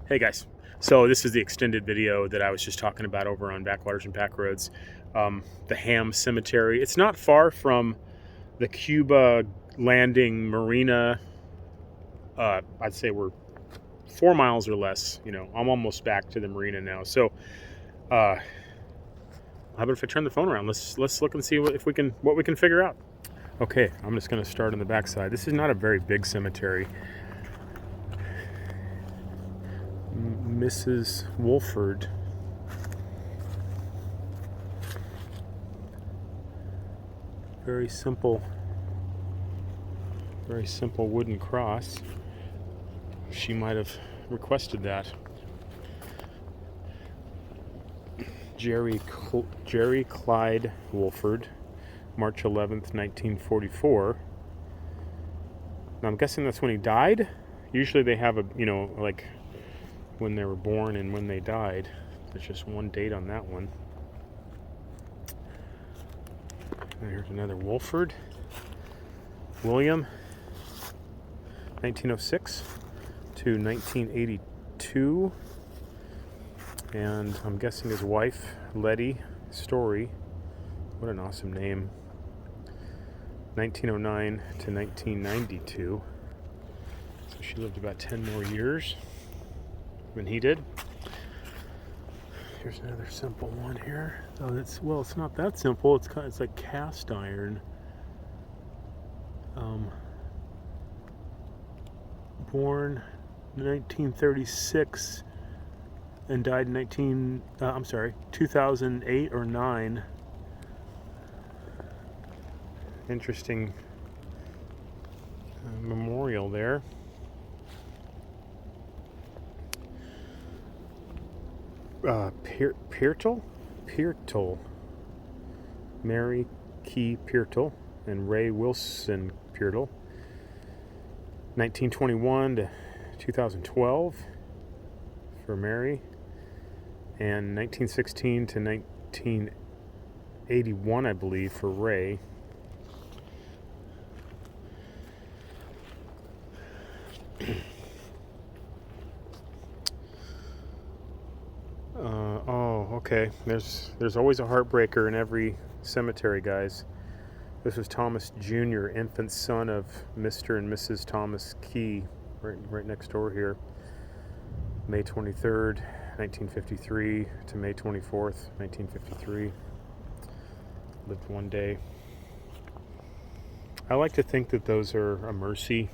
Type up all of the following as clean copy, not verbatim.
Hey guys, so this is the extended video that I was just talking about over on Backwaters and Back Roads. The Hamm Cemetery. It's not far from the Cuba landing marina. I'd say we're 4 miles or less. I'm almost back to the marina now. So, how about if I turn the phone around? Let's look and see what we can figure out. Okay, I'm just going to start on the back side. This is not a very big cemetery. Mrs. Wolford. Very simple wooden cross. She might have requested that. Jerry Clyde Wolford, March 11th, 1944. Now I'm guessing that's when he died. Usually they have like when they were born and when they died. There's just one date on that one. And here's another Wolford. William, 1906 to 1982. And I'm guessing his wife, Letty Story. What an awesome name. 1909 to 1992. So she lived about 10 more years than he did. Here's another simple one here. Oh, it's not that simple. It's like cast iron. Born 1936 and died in 2008 or 9. Interesting memorial there. Peertle, Mary Key Peertle and Ray Wilson Peertle, 1921 to 2012 for Mary, and 1916 to 1981, I believe, for Ray. Okay. There's always a heartbreaker in every cemetery, guys. This was Thomas Jr., infant son of Mr. and Mrs. Thomas Key, right next door here. May 23rd, 1953 to May 24th, 1953. Lived one day. I like to think that those are a mercy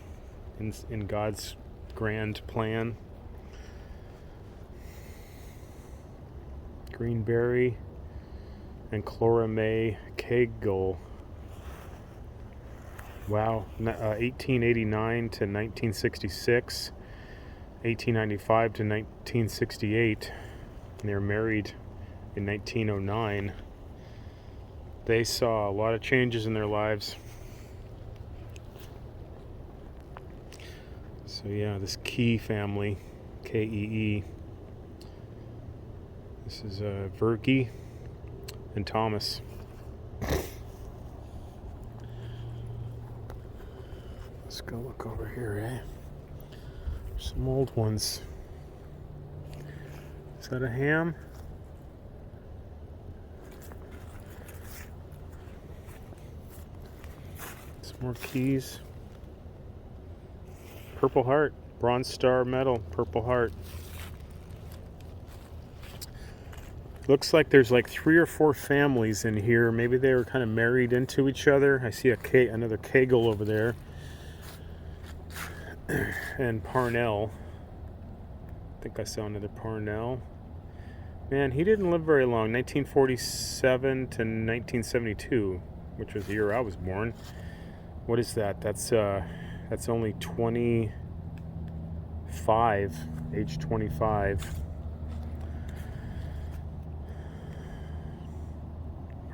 in God's grand plan. Greenberry and Clara May Cagle. Wow, 1889 to 1966, 1895 to 1968, and they were married in 1909. They saw a lot of changes in their lives. So yeah, this Key family, K-E-E. This is Vergie and Thomas. Let's go look over here, eh? Some old ones. Is that a Hamm? Some more keys. Purple Heart, Bronze Star Medal, Purple Heart. Looks like there's like 3 or 4 families in here. Maybe they were kind of married into each other. I see another Cagle over there. And Parnell. I think I saw another Parnell. Man, he didn't live very long. 1947 to 1972, which was the year I was born. What is that? That's only 25, age 25.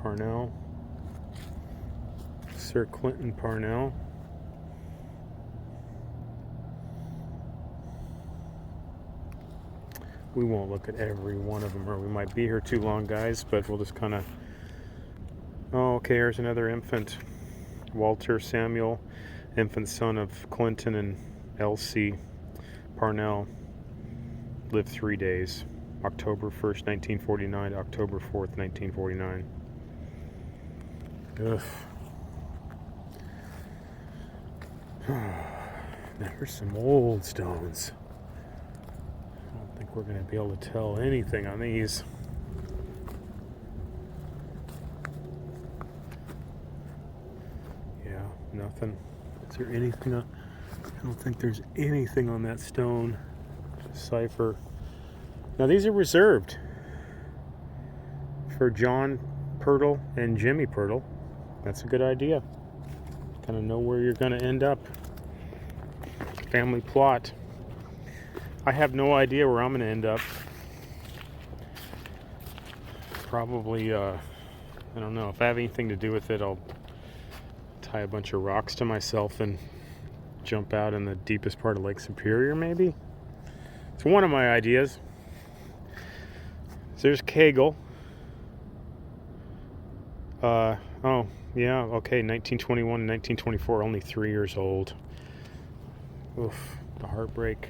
Parnell, Sir Clinton Parnell. We won't look at every one of them, or we might be here too long, guys, but we'll just kind of... Oh, okay, here's another infant. Walter Samuel, infant son of Clinton and Elsie Parnell. lived 3 days. October 1st, 1949 to October 4th, 1949. Ugh. Now here's some old stones. I don't think we're going to be able to tell anything on these. Yeah, nothing. Is there anything on? I don't think there's anything on that stone cipher. Now these are reserved for John Pirtle and Jimmy Pirtle. That's a good idea. Kind of know where you're going to end up. Family plot. I have no idea where I'm going to end up. Probably, I don't know. If I have anything to do with it, I'll tie a bunch of rocks to myself and jump out in the deepest part of Lake Superior, maybe. It's one of my ideas. So there's Kegel. Oh, yeah, okay, 1921 and 1924, only 3 years old. Oof, the heartbreak.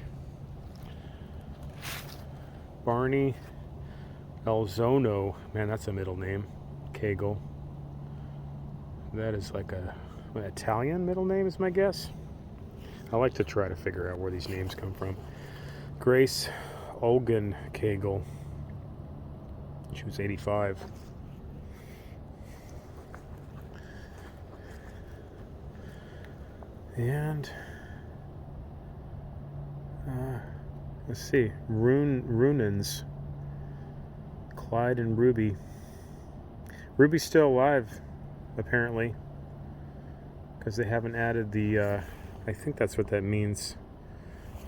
Barney Elzono. Man, that's a middle name. Kegel. That is like an Italian middle name is my guess. I like to try to figure out where these names come from. Grace Olgan Kegel. She was 85. And let's see, Runans, Clyde and Ruby. Ruby's still alive, apparently, because they haven't added the, I think that's what that means,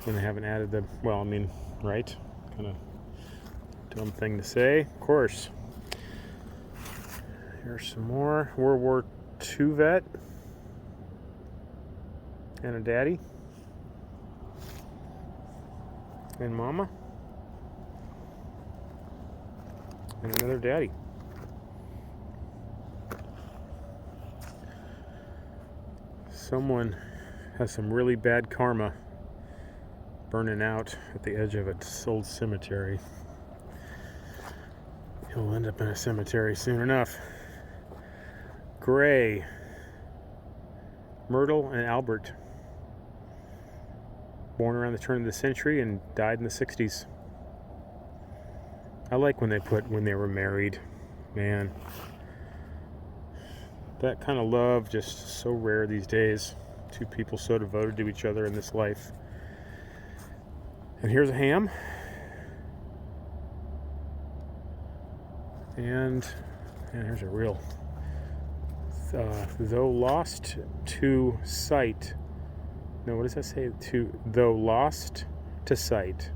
when they haven't added the, well, I mean, right? Kind of dumb thing to say, of course. Here's some more. World War II vet. And a daddy. And mama. And another daddy. Someone has some really bad karma burning out at the edge of an old cemetery. He'll end up in a cemetery soon enough. Gray. Myrtle and Albert. Born around the turn of the century and died in the 60s. I like when they put when they were married. Man, that kind of love just so rare these days. Two people so devoted to each other in this life. And here's a Hamm. And here's a real though lost to sight. No, what does that say? Though lost to sight,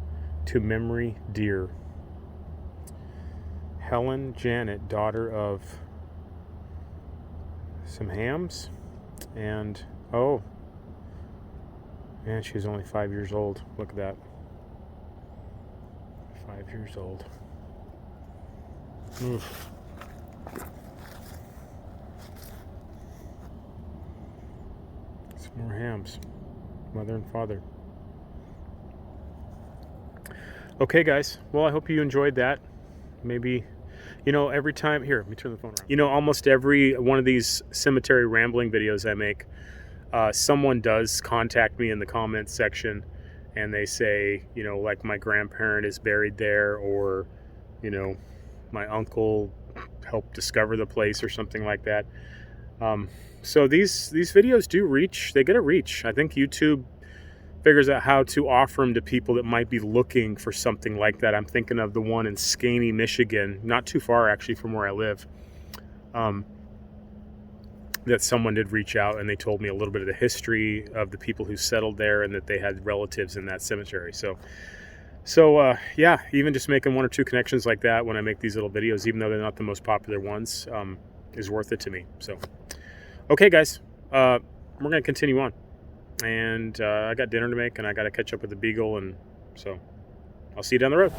to memory dear. Helen Janet, daughter of some Hamms, and oh, man, she's only 5 years old. Look at that. 5 years old. Oof. Some more Hamms. Mother and father. Okay, guys. Well, I hope you enjoyed that. Maybe, every time... Here, let me turn the phone around. Almost every one of these cemetery rambling videos I make, someone does contact me in the comments section, and they say, like my grandparent is buried there, or, my uncle helped discover the place or something like that. So these videos do reach, they get a reach. I think YouTube figures out how to offer them to people that might be looking for something like that. I'm thinking of the one in Skaney, Michigan, not too far actually from where I live, that someone did reach out and they told me a little bit of the history of the people who settled there and that they had relatives in that cemetery. So yeah, even just making one or two connections like that when I make these little videos, even though they're not the most popular ones, is worth it to me. So, okay, guys, we're going to continue on. And I got dinner to make, and I got to catch up with the beagle, and so I'll see you down the road.